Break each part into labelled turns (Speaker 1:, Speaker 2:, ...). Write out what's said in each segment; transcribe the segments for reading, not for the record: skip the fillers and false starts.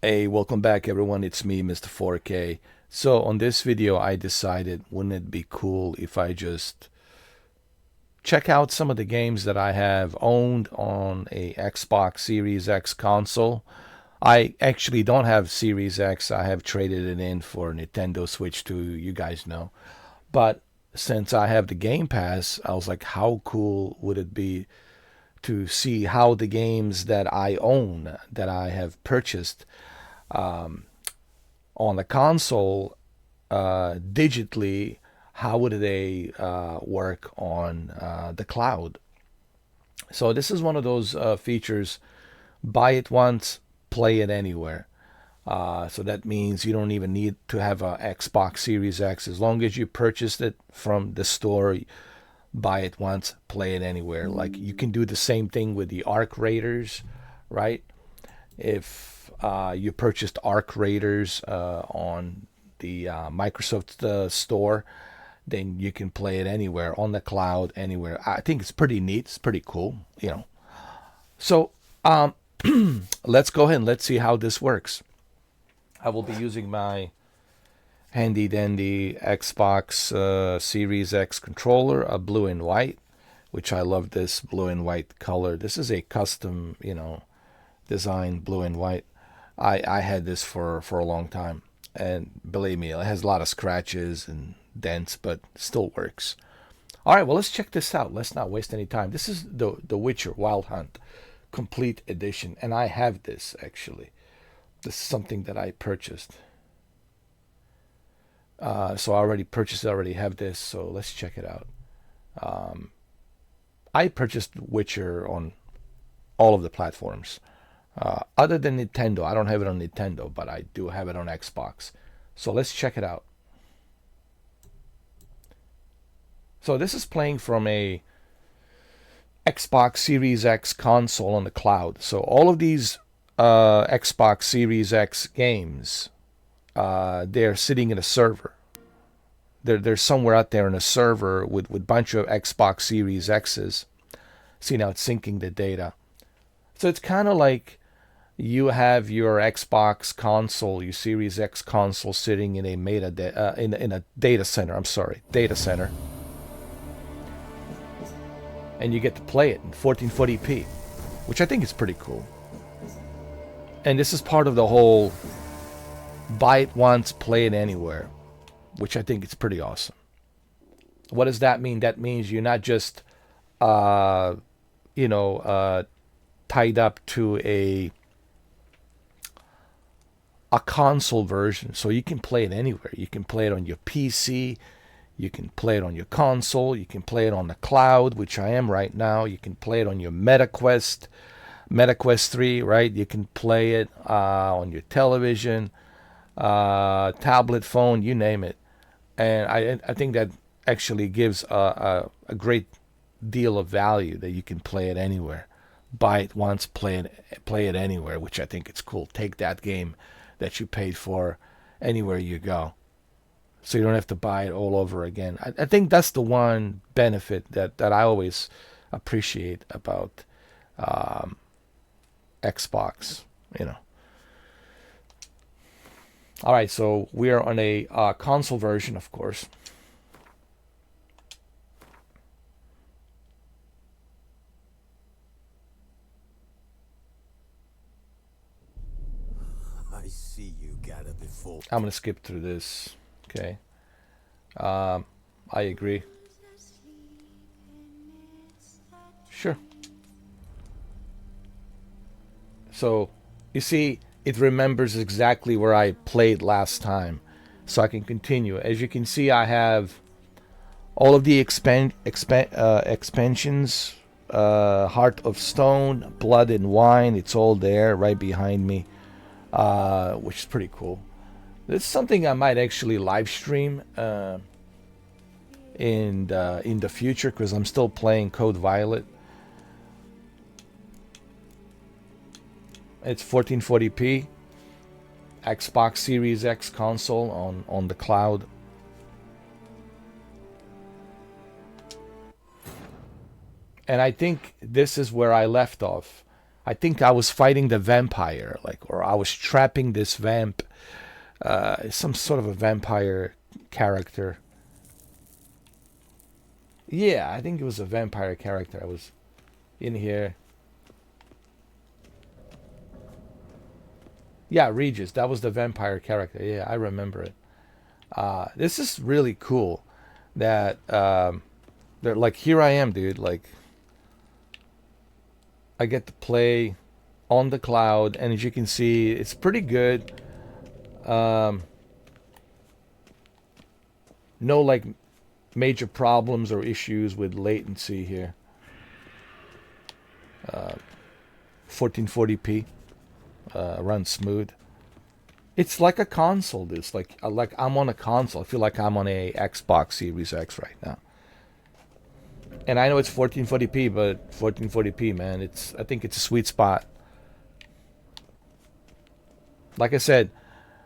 Speaker 1: Hey, welcome back everyone. It's me, Mr. 4K. So on this video, I decided, wouldn't it be cool if I just check out some of the games that I have owned on a Xbox Series X console. I actually don't have Series X. I have traded it in for Nintendo Switch 2, you guys know. But since I have the Game Pass, I was like, how cool would it be to see how the games that I own, that I have purchased on the console digitally, how would they work on the cloud? So this is one of those features, buy it once, play it anywhere. So that means you don't even need to have a Xbox Series X. As long as you purchased it from the store, buy it once, play it anywhere. Like you can do the same thing with the Arc Raiders, right? If you purchased Arc Raiders on the Microsoft store, then you can play it anywhere on the cloud, anywhere. I think it's pretty neat. It's pretty cool. So let's go ahead and let's see how this works. I will be using my handy dandy Xbox Series X controller, a blue and white, which I love this blue and white color. This is a custom, design blue and white. I had this for a long time, and believe me, it has a lot of scratches and dents, but still works. All right, well, let's check this out. Let's not waste any time. This is the Witcher Wild Hunt Complete Edition, and I have this actually. This is something that I purchased. So I already purchased it, I already have this, so let's check it out. I purchased Witcher on all of the platforms. Other than Nintendo, I don't have it on Nintendo, but I do have it on Xbox. So let's check it out. So this is playing from a Xbox Series X console on the cloud. So all of these Xbox Series X games, they're sitting in a server. They're somewhere out there in a server with a bunch of Xbox Series X's. See, now it's syncing the data. So it's kind of like you have your Xbox console, your Series X console, sitting in a in a data center. I'm sorry, data center, and you get to play it in 1440p, which I think is pretty cool. And this is part of the whole buy it once, play it anywhere, which I think is pretty awesome. What does that mean? That means you're not just, uh, tied up to a console version, so you can play it anywhere. You can play it on your PC, you can play it on your console, you can play it on the cloud, which I am right now. You can play it on your MetaQuest 3, right? You can play it on your television, tablet, phone, you name it. And I think that actually gives a great deal of value that you can play it anywhere. Buy it once, play it anywhere, which I think it's cool. Take that game that you paid for anywhere you go, so you don't have to buy it all over again. I think that's the one benefit that I always appreciate about Xbox. You know. All right, so we are on a console version, of course.
Speaker 2: I see you got it before.
Speaker 1: I'm gonna skip through this. Okay. Um, I agree. Sure. So you see, it remembers exactly where I played last time, so I can continue. As you can see, I have all of the expansions, Heart of Stone, Blood and Wine. It's all there right behind me, which is pretty cool. This is something I might actually live stream in the future, because I'm still playing Code Violet. It's 1440p, Xbox Series X console on the cloud. And I think this is where I left off. I think I was fighting the vampire, like, or I was trapping this vamp, some sort of a vampire character. Yeah, I think it was a vampire character. I was in here. Yeah, Regis. That was the vampire character. Yeah, I remember it. This is really cool. That they're like, here I am, dude. Like, I get to play on the cloud, and as you can see, it's pretty good. Um, no like major problems or issues with latency here. 1440p runs smooth. It's like a console. It's like I'm on a console. I feel like I'm on a Xbox Series X right now. And I know it's 1440p, but 1440p, man, I think it's a sweet spot. Like I said,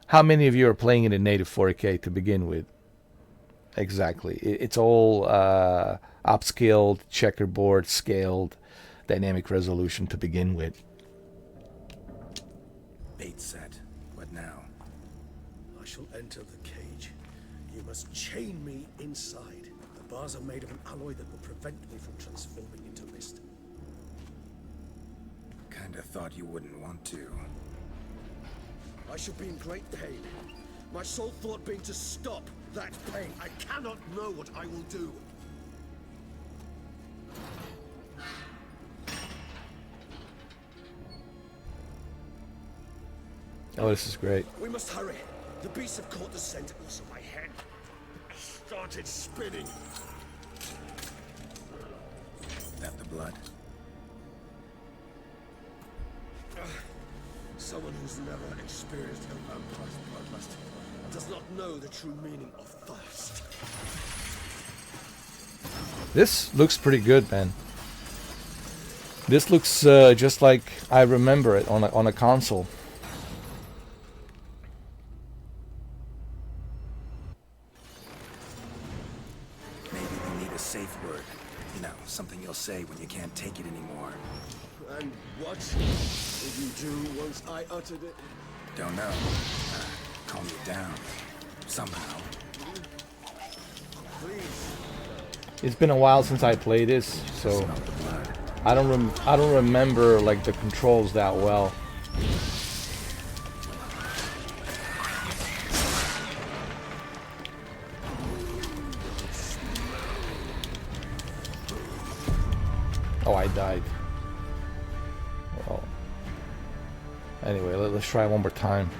Speaker 1: how many of you are playing it in native 4K to begin with? Exactly. It's all upscaled, checkerboard, scaled, dynamic resolution to begin with.
Speaker 2: Bait set. What now?
Speaker 3: I shall enter the cage. You must chain me inside. The bars are made of an alloy that will prevent me from transforming into mist.
Speaker 2: Kinda thought you wouldn't want to.
Speaker 3: I shall be in great pain. My sole thought being to stop that pain. I cannot know what I will do.
Speaker 1: Oh, this is great.
Speaker 3: We must hurry. The beasts have caught the scent. Also, my head started spinning.
Speaker 2: That the blood?
Speaker 3: Someone who's never experienced a vampire's bloodlust does not know the true meaning of thirst.
Speaker 1: This looks pretty good, man. This looks just like I remember it on a console.
Speaker 2: Maybe we need a safe word. You know, something you'll say when you can't take it anymore.
Speaker 3: And what did you do once I uttered it?
Speaker 2: Don't know. Calm you down. Somehow.
Speaker 3: Please.
Speaker 1: It's been a while since I played this, so
Speaker 2: Smell the blood.
Speaker 1: I don't remember like the controls that well. Oh, I died. Well, anyway, let's try one more time.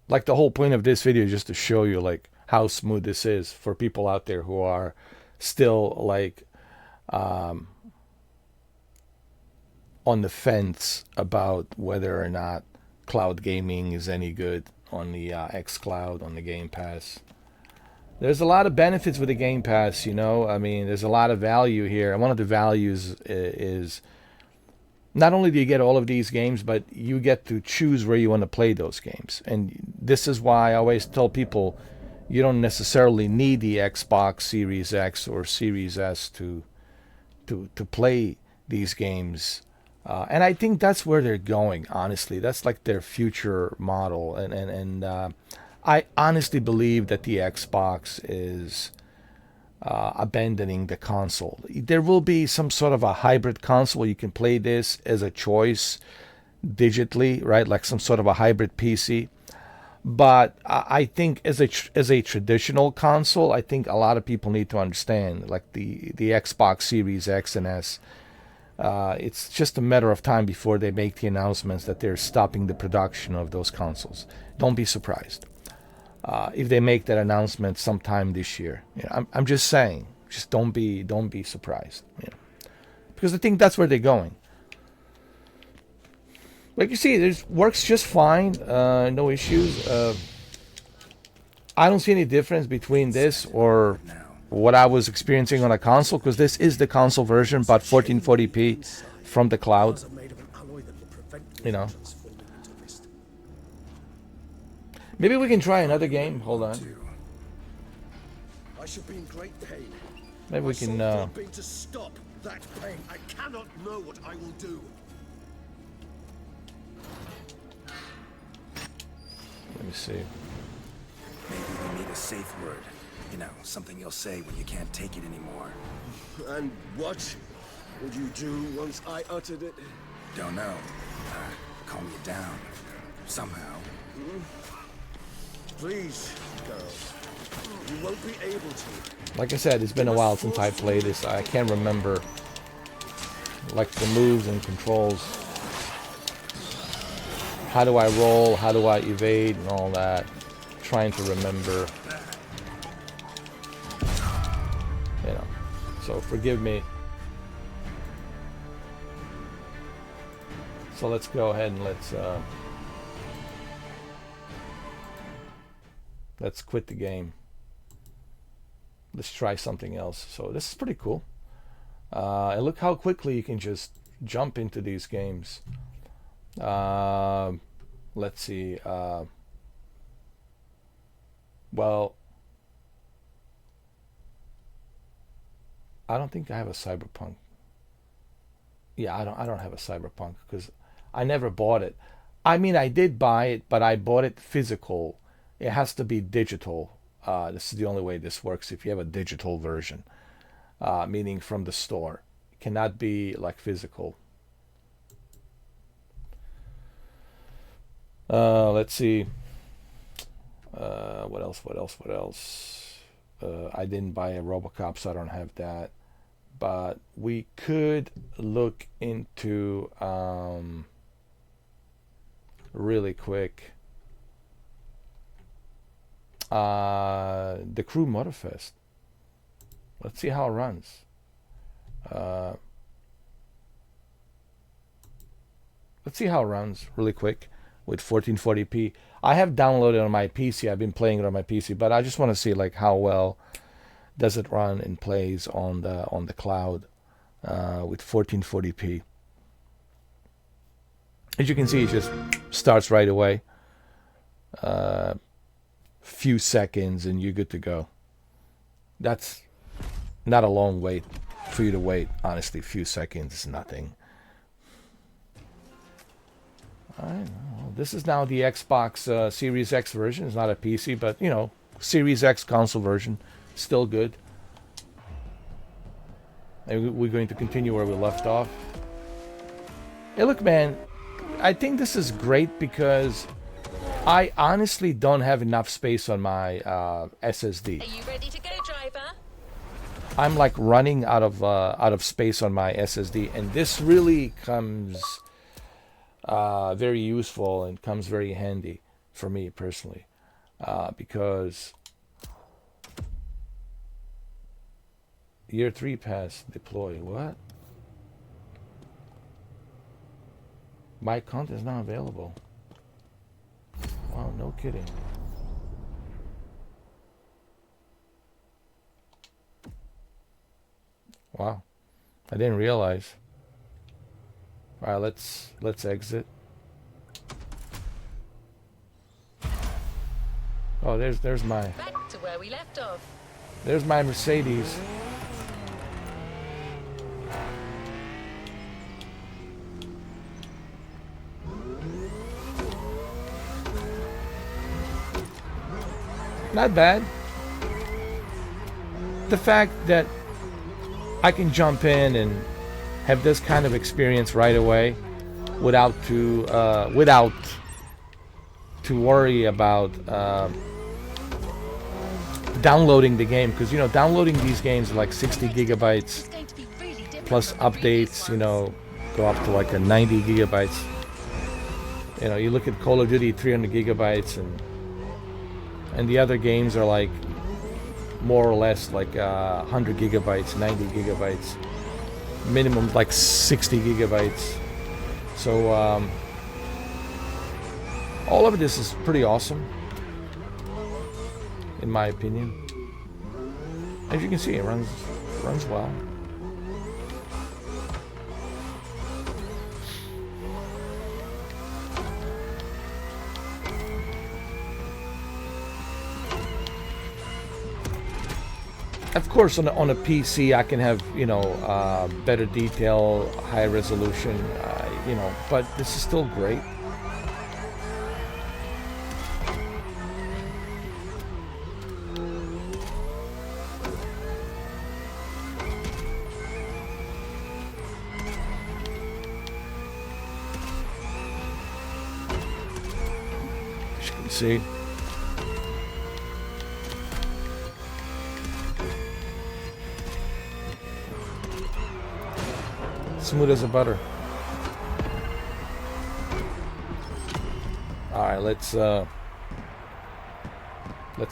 Speaker 1: Like, the whole point of this video is just to show you like how smooth this is for people out there who are still like on the fence about whether or not cloud gaming is any good on the xCloud, on the Game Pass. There's a lot of benefits with the Game Pass, you know. I mean, there's a lot of value here. And one of the values is not only do you get all of these games, but you get to choose where you want to play those games. And this is why I always tell people you don't necessarily need the Xbox Series X or Series S to play these games. And I think that's where they're going, honestly. That's like their future model. And I honestly believe that the Xbox is abandoning the console. There will be some sort of a hybrid console where you can play this as a choice digitally, right? Like some sort of a hybrid PC. But I think as a traditional console, I think a lot of people need to understand, like the Xbox Series X and S. It's just a matter of time before they make the announcements that they're stopping the production of those consoles. Don't be surprised if they make that announcement sometime this year. You know, I'm just saying, just don't be surprised. You know, because I think that's where they're going. Like you see, it works just fine. No issues. I don't see any difference between this or what I was experiencing on a console, because this is the console version, but 1440p from the cloud. You know. Maybe we can try another game. Hold on.
Speaker 3: I should be in great pain.
Speaker 1: Maybe we can.
Speaker 3: To stop that pain. I cannot know what I will do.
Speaker 1: Let me see.
Speaker 2: Maybe we need a safe word. You know, something you'll say when you can't take it anymore.
Speaker 3: And what would you do once I uttered it?
Speaker 2: Don't know. Calm you down. Somehow.
Speaker 3: Please, go. You won't be able to.
Speaker 1: Like I said, it's been a while since I played this. I can't remember like the moves and controls. How do I roll? How do I evade and all that? Trying to remember. You know. So forgive me. So let's go ahead and let's quit the game. Let's try something else. So this is pretty cool. And look how quickly you can just jump into these games. Let's see. Well, I don't think I have a Cyberpunk. Yeah, I don't have a Cyberpunk because I never bought it. I mean, I did buy it, but I bought it physical. It has to be digital. This is the only way this works if you have a digital version, meaning from the store. It cannot be like physical. Let's see. What else? I didn't buy a Robocop, so I don't have that. But we could look into really quick the Crew Motorfest. Let's see how it runs. Let's see how it runs really quick with 1440p. I have downloaded on my PC. I've been playing it on my PC, but I just want to see like how well does it run and plays on the cloud with 1440p. As you can see, it just starts right away. Few seconds and you're good to go. That's not a long wait for you to wait. Honestly, a few seconds is nothing. I know. This is now the Xbox Series X version. It's not a PC, but you know, Series X console version, still good. And we're going to continue where we left off. Hey, look, man, I think this is great because I honestly don't have enough space on my SSD.
Speaker 4: Are you ready to go, driver?
Speaker 1: I'm like running out of space on my SSD, and this really comes very useful and comes very handy for me personally, because year 3 pass deploy. What? My content is not available. Wow, no kidding. Wow, I didn't realize. All right, let's exit. Oh, there's my
Speaker 4: Back to where we left off.
Speaker 1: there's my Mercedes. Not bad. The fact that I can jump in and have this kind of experience right away without to worry about downloading the game, because you know, downloading these games are like 60 gigabytes plus updates, you know, go up to like a 90 gigabytes. You know, you look at Call of Duty, 300 gigabytes, and the other games are like more or less like 100 gigabytes, 90 gigabytes, minimum like 60 gigabytes. So all of this is pretty awesome, in my opinion. As you can see, it runs well. Of course, on a PC, I can have, better detail, high resolution, but this is still great. As you can see. Smooth as a butter. All right, let's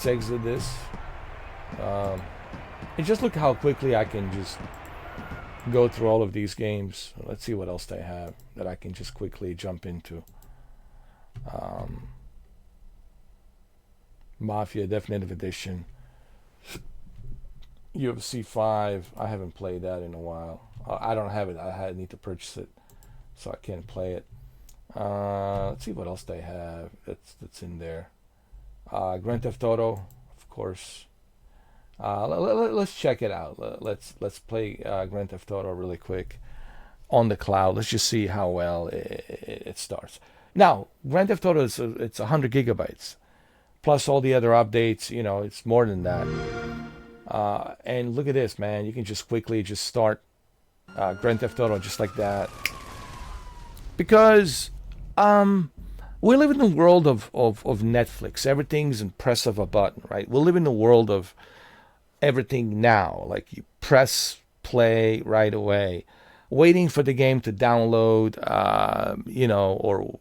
Speaker 1: exit this. And just look how quickly I can just go through all of these games. Let's see what else they have that I can just quickly jump into. Mafia Definitive Edition. UFC 5. I haven't played that in a while. I don't have it. I need to purchase it, so I can't play it. Let's see what else they have that's in there. Grand Theft Auto, of course. Let's check it out. Let's play Grand Theft Auto really quick on the cloud. Let's just see how well it starts. Now, Grand Theft Auto it's 100 gigabytes plus all the other updates. It's more than that. And look at this, man. You can just quickly just start Grand Theft Auto just like that. Because we live in the world of Netflix. Everything's in press of a button, right? We live in the world of everything now. Like you press play right away. Waiting for the game to download,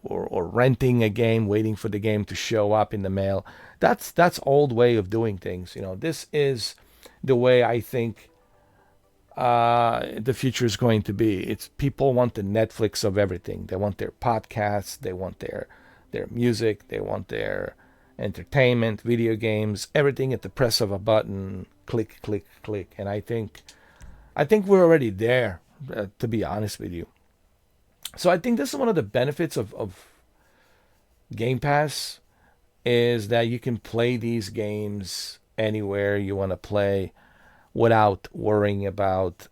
Speaker 1: or renting a game, waiting for the game to show up in the mail. That's old way of doing things. This is the way I think the future is going to be. It's people want the Netflix of everything. They want their podcasts, they want their music, they want their entertainment, video games, everything at the press of a button. Click, click, click. And I think we're already there, to be honest with you. So I think this is one of the benefits of Game Pass, is that you can play these games anywhere you want to play without worrying about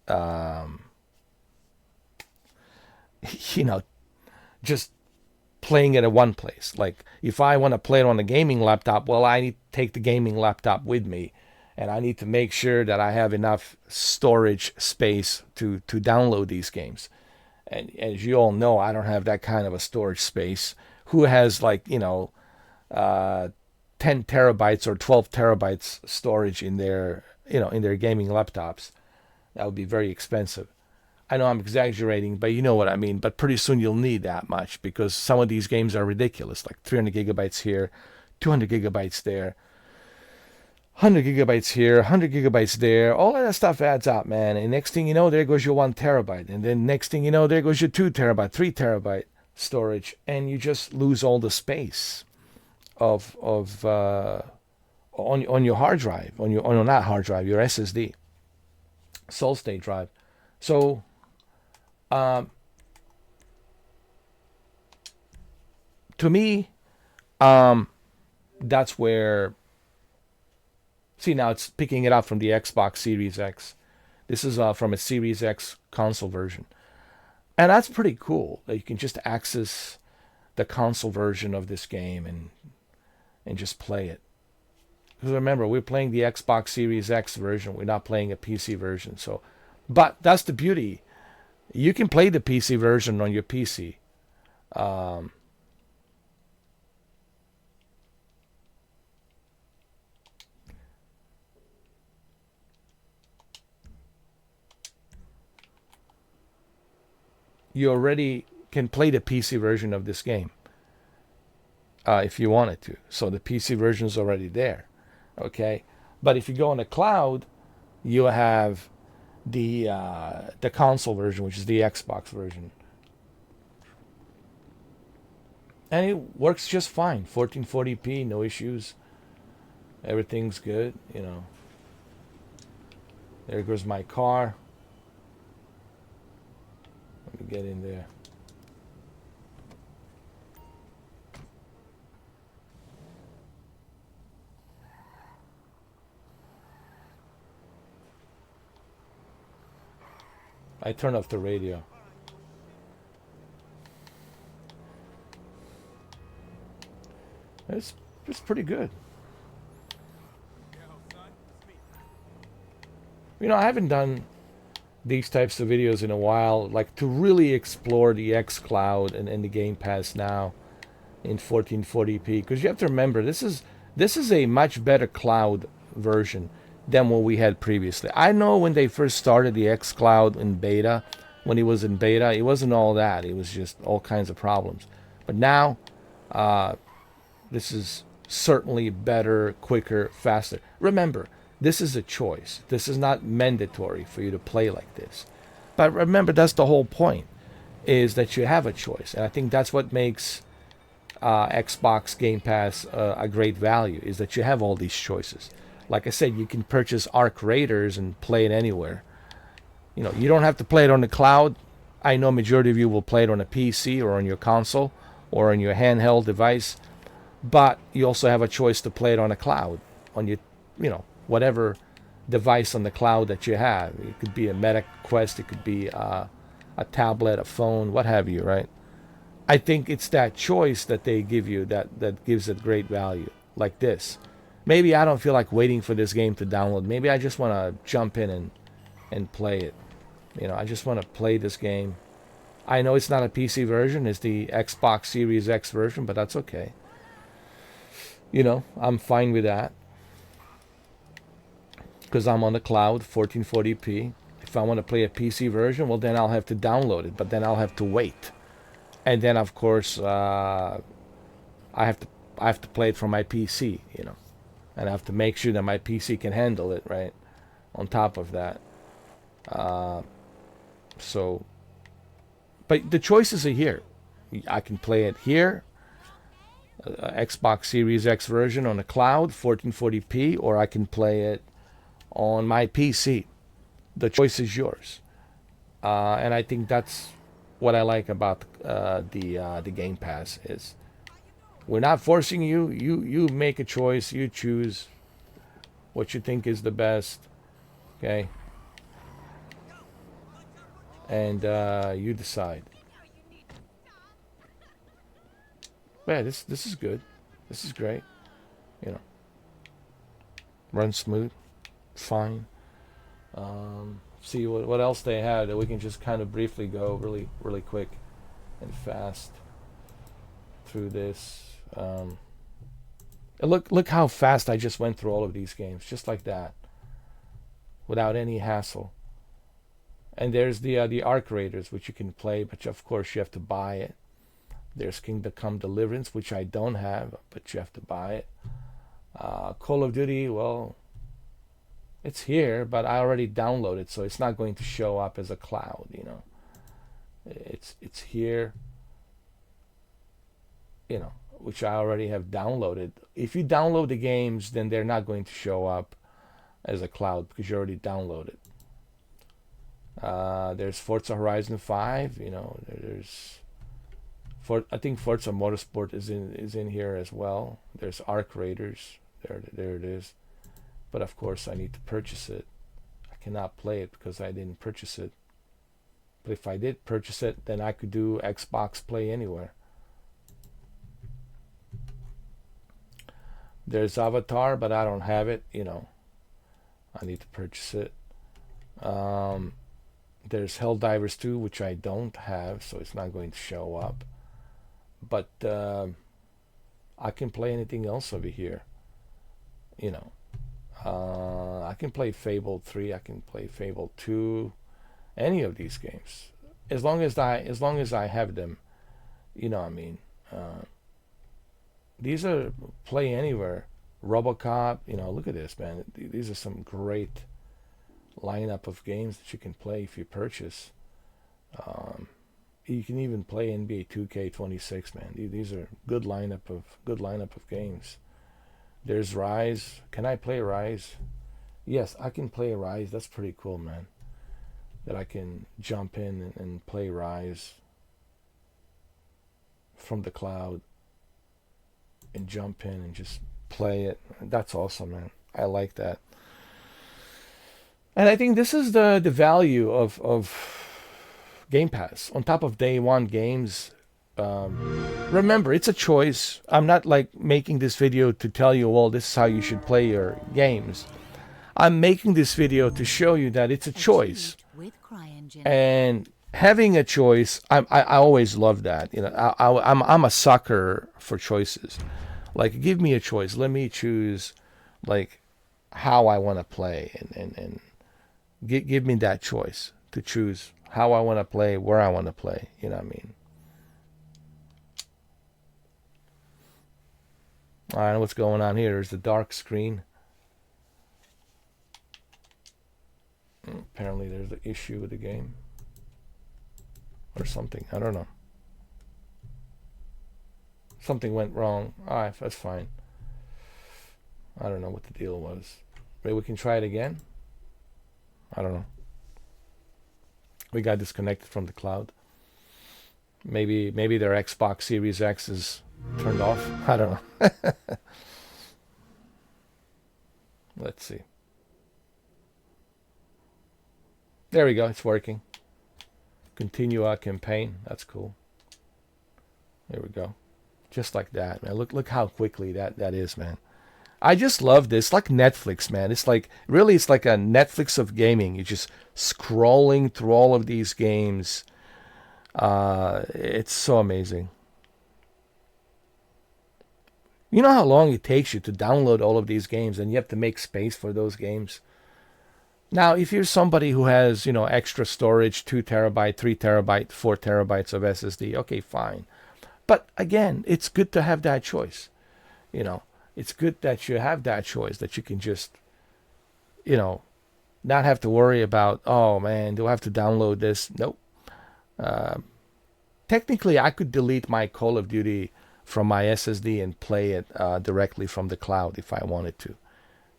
Speaker 1: just playing it at one place. Like if I want to play it on a gaming laptop, well, I need to take the gaming laptop with me, and I need to make sure that I have enough storage space to download these games. And as you all know, I don't have that kind of a storage space. Who has 10 terabytes or 12 terabytes storage in their gaming laptops? That would be very expensive. I know I'm exaggerating, but you know what I mean. But pretty soon you'll need that much, because some of these games are ridiculous, like 300 gigabytes here, 200 gigabytes there, 100 gigabytes here, 100 gigabytes there. All of that stuff adds up, man. And next thing you know, there goes your 1 terabyte. And then next thing you know, there goes your 2 terabyte, 3 terabyte storage. And you just lose all the space on your hard drive, on not hard drive, your SSD, solid state drive. So to me, that's where. See, now it's picking it up from the Xbox Series X. This is from a Series X console version, and that's pretty cool that you can just access the console version of this game and just play it. Because remember, we're playing the Xbox Series X version. We're not playing a PC version. So, but that's the beauty. You can play the PC version on your PC. You already can play the PC version of this game if you wanted to. So the PC version is already there. Okay, but if you go on the cloud, you have the console version, which is the Xbox version, and it works just fine. 1440p, no issues. Everything's good. There goes my car. Let me get in there. I turn off the radio. It's pretty good. You know, I haven't done these types of videos in a while, like to really explore the xCloud and the Game Pass now in 1440p, because you have to remember this is a much better cloud version than what we had previously. I know when they first started the xCloud in beta, when it was in beta, it wasn't all that. It was just all kinds of problems. But now, this is certainly better, quicker, faster. Remember, this is a choice. This is not mandatory for you to play like this. But remember, that's the whole point, is that you have a choice. And I think that's what makes Xbox Game Pass a great value, is that you have all these choices. Like I said, you can purchase Arc Raiders and play it anywhere. You know, you don't have to play it on the cloud. I know majority of you will play it on a PC or on your console or on your handheld device. But you also have a choice to play it on a cloud, on your, whatever device on the cloud that you have. It could be a Meta Quest, it could be a tablet, a phone, what have you, right? I think it's that choice that they give you that gives it great value, like this. Maybe I don't feel like waiting for this game to download. Maybe I just want to jump in and play it. I just want to play this game. I know it's not a PC version, it's the Xbox Series X version, but that's okay. I'm fine with that, because I'm on the cloud, 1440p. If I want to play a PC version, well, then I'll have to download it, but then I'll have to wait. And then, of course, I have to play it from my PC, and I have to make sure that my PC can handle it, right? On top of that, but the choices are here. I can play it here, Xbox Series X version on the cloud, 1440p, or I can play it on my PC. The choice is yours, and I think that's what I like about the Game Pass, is we're not forcing you. You make a choice. You choose what you think is the best. Okay, and you decide. Yeah, this is good. This is great. Run smooth, fine. See what else they had that we can just kind of briefly go really quick and fast through this. And look how fast I just went through all of these games, just like that, without any hassle. And there's the Arc Raiders, which you can play, but of course you have to buy it. There's Kingdom Come Deliverance, which I don't have, but you have to buy it. Call of Duty, well, it's here, but I already downloaded, so it's not going to show up as a cloud, It's here, which I already have downloaded. If you download the games, then they're not going to show up as a cloud because you already downloaded. There's Forza Horizon 5, there's I think Forza Motorsport is in here as well. There's Arc Raiders. There it is. But of course I need to purchase it. I cannot play it because I didn't purchase it. But if I did purchase it, then I could do Xbox Play Anywhere. There's Avatar, but I don't have it, I need to purchase it. There's Helldivers 2, which I don't have, so it's not going to show up. But I can play anything else over here. I can play Fable 3, I can play Fable 2, any of these games. As long as I have them, these are play anywhere. RoboCop, look at this, man. These are some great lineup of games that you can play if you purchase. You can even play NBA 2K26, man. These are good lineup of games. There's Rise. Can I play Rise? Yes, I can play Rise. That's pretty cool, man. That I can jump in and play Rise from the cloud and jump in and just play it. That's awesome, man. I like that. And I think this is the value of Game Pass, on top of day one games. Remember, it's a choice. I'm not like making this video to tell you, well, this is how you should play your games. I'm making this video to show you that it's a choice. And having a choice, I always love that. You know, I'm a sucker for choices. Like, give me a choice. Let me choose, like, how I want to play, and give me that choice to choose how I want to play, where I want to play. You know what I mean? I don't know what's going on here. There's the dark screen. Apparently there's an issue with the game. Or something. I don't know. Something went wrong. Alright, that's fine. I don't know what the deal was. Maybe we can try it again? I don't know. We got disconnected from the cloud. Maybe their Xbox Series X is turned off. I don't know. Let's see. There we go. It's working. Continue our campaign. That's cool. There we go. Just like that, man. Look how quickly that is, man. I just love this. It's like Netflix, man. It's like, really, it's like a Netflix of gaming. You're just scrolling through all of these games. It's so amazing. You know how long it takes you to download all of these games, and you have to make space for those games? Now, if you're somebody who has, you know, extra storage, 2 terabyte, 3 terabyte, 4 terabytes of SSD, okay, fine. But again, it's good to have that choice. You know, it's good that you have that choice, that you can just, you know, not have to worry about, oh man, do I have to download this? Nope. Technically, I could delete my Call of Duty from my SSD and play it directly from the cloud if I wanted to,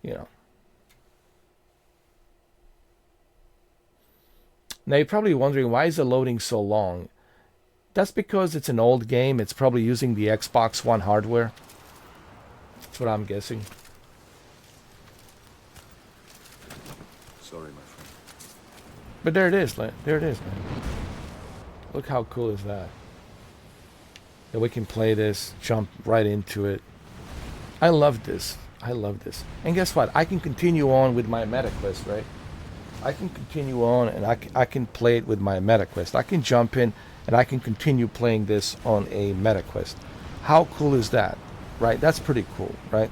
Speaker 1: you know. Now you're probably wondering, why is the loading so long? That's because it's an old game. It's probably using the Xbox One hardware. That's what I'm guessing.
Speaker 2: Sorry, my friend.
Speaker 1: But there it is. There it is, man. Look how cool is that. That we can play this, jump right into it. I love this. I love this. And guess what? I can continue on with my MetaQuest, right? I can continue on, and I can play it with my MetaQuest. I can jump in and I can continue playing this on a MetaQuest. How cool is that, right? That's pretty cool, right?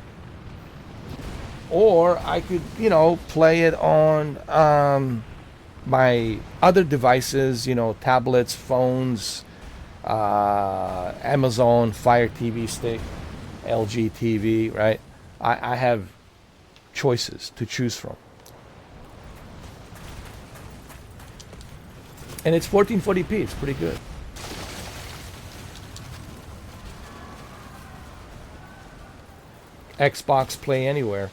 Speaker 1: Or I could, you know, play it on my other devices, you know, tablets, phones, Amazon Fire TV stick, LG TV, right? I have choices to choose from. And it's 1440p. It's pretty good. Xbox Play Anywhere.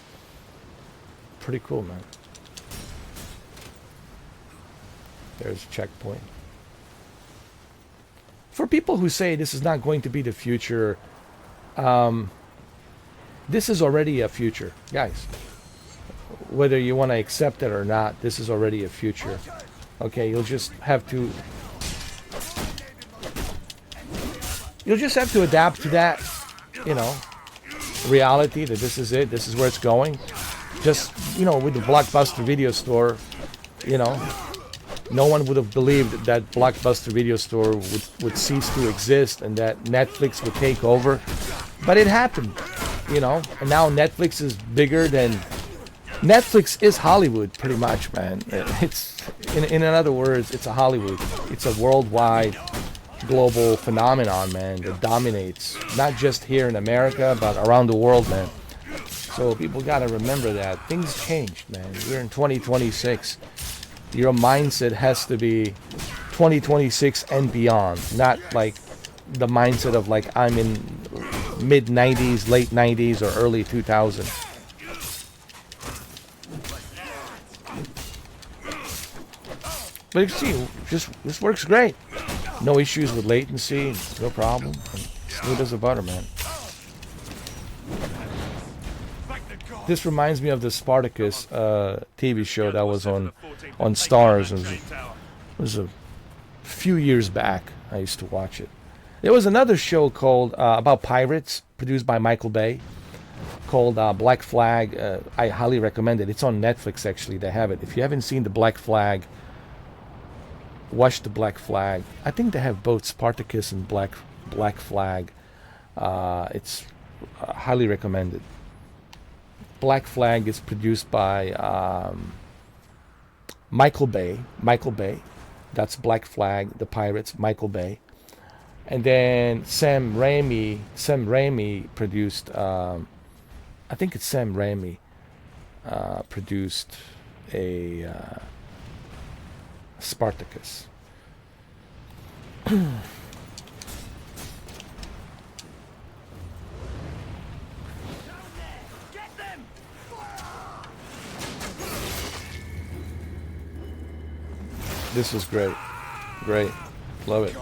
Speaker 1: Pretty cool, man. There's a checkpoint. For people who say this is not going to be the future, this is already a future, guys. Whether you want to accept it or not, this is already a future. Okay, you'll just have to adapt to that, you know, reality, that this is it, this is where it's going. Just, you know, with the Blockbuster Video Store, you know, no one would have believed that Blockbuster Video Store would cease to exist and that Netflix would take over. But it happened, you know, and now Netflix is bigger than... Netflix is Hollywood, pretty much, man. It's, in other words, it's a Hollywood. It's a worldwide, global phenomenon, man, that dominates, not just here in America, but around the world, man. So people gotta remember that. Things changed, man. We're in 2026. Your mindset has to be 2026 and beyond, not like the mindset of like I'm in mid-90s, late 90s, or early 2000s. But you see, this works great. No issues with latency, no problem. Smooth as a butter, man. This reminds me of the Spartacus TV show that was on Stars. It was a few years back. I used to watch it. There was another show called about pirates, produced by Michael Bay, called Black Flag. I highly recommend it. It's on Netflix, actually. They have it. If you haven't seen the Black Flag, watch the Black Flag. I think they have both Spartacus and Black Flag. It's highly recommended. Black Flag is produced by Michael Bay. Michael Bay. That's Black Flag, the pirates, Michael Bay. And then Sam Raimi produced, I think it's Sam Raimi produced a Spartacus. This is great. Great. Love it.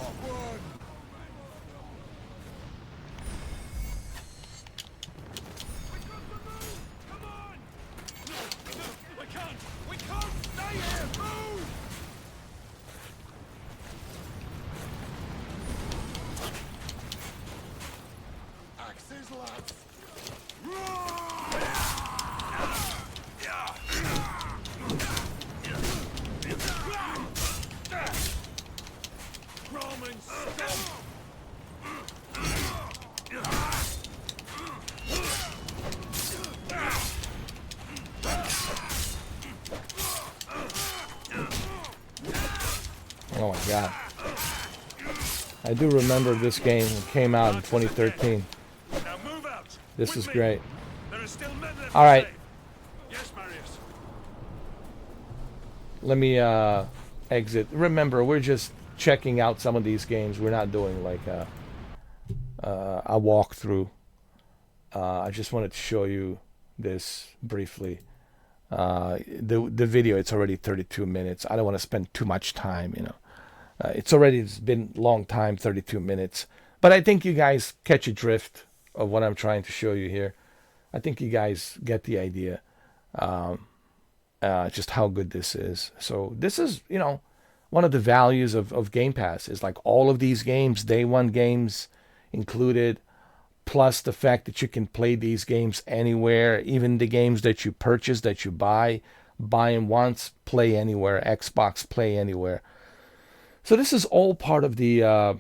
Speaker 1: Oh my god. I do remember this game. It came out in 2013. This is great. Alright. Let me exit. Remember, we're just checking out some of these games. We're not doing like a walkthrough. I just wanted to show you this briefly. The video, it's already 32 minutes. I don't want to spend too much time, you know. It's been a long time, 32 minutes. But I think you guys catch a drift of what I'm trying to show you here. I think you guys get the idea, just how good this is. So this is, you know, one of the values of Game Pass is like all of these games, day one games included, plus the fact that you can play these games anywhere, even the games that you purchase, that you buy them once, play anywhere, Xbox, play anywhere. So this is all part of the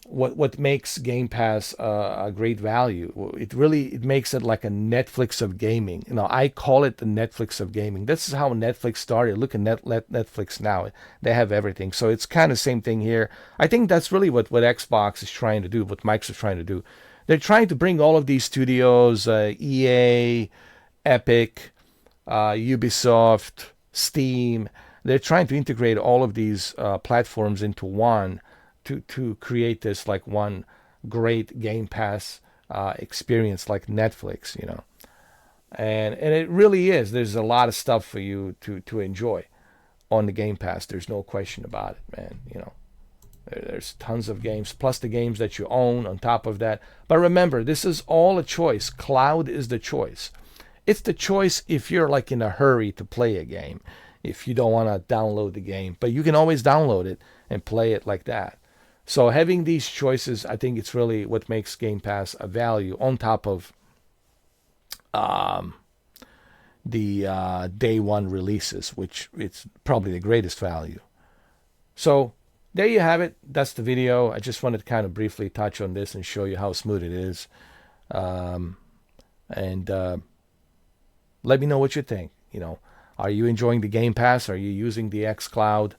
Speaker 1: what makes Game Pass a great value. It makes it like a Netflix of gaming. You know, I call it the Netflix of gaming. This is how Netflix started. Look at Netflix now; they have everything. So it's kind of the same thing here. I think that's really what Xbox is trying to do, what Microsoft is trying to do. They're trying to bring all of these studios, EA, Epic, Ubisoft, Steam. They're trying to integrate all of these platforms into one to create this like one great Game Pass experience like Netflix, you know. And it really is. There's a lot of stuff for you to enjoy on the Game Pass. There's no question about it, man. You know, there's tons of games, plus the games that you own on top of that. But remember, this is all a choice. Cloud is the choice. It's the choice if you're like in a hurry to play a game, if you don't want to download the game. But you can always download it and play it like that. So having these choices, I think it's really what makes Game Pass a value on top of the day one releases, which it's probably the greatest value. So there you have it. That's the video. I just wanted to kind of briefly touch on this and show you how smooth it is. And let me know what you think. You know, are you enjoying the Game Pass? Are you using the xCloud?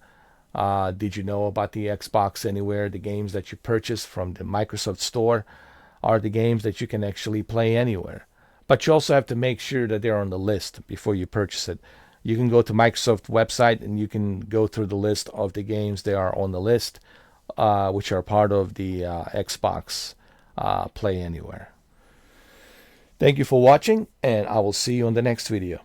Speaker 1: Did you know about the Xbox Anywhere? The games that you purchase from the Microsoft Store are the games that you can actually play anywhere. But you also have to make sure that they're on the list before you purchase it. You can go to Microsoft website and you can go through the list of the games that are on the list, which are part of the Xbox Play Anywhere. Thank you for watching, and I will see you on the next video.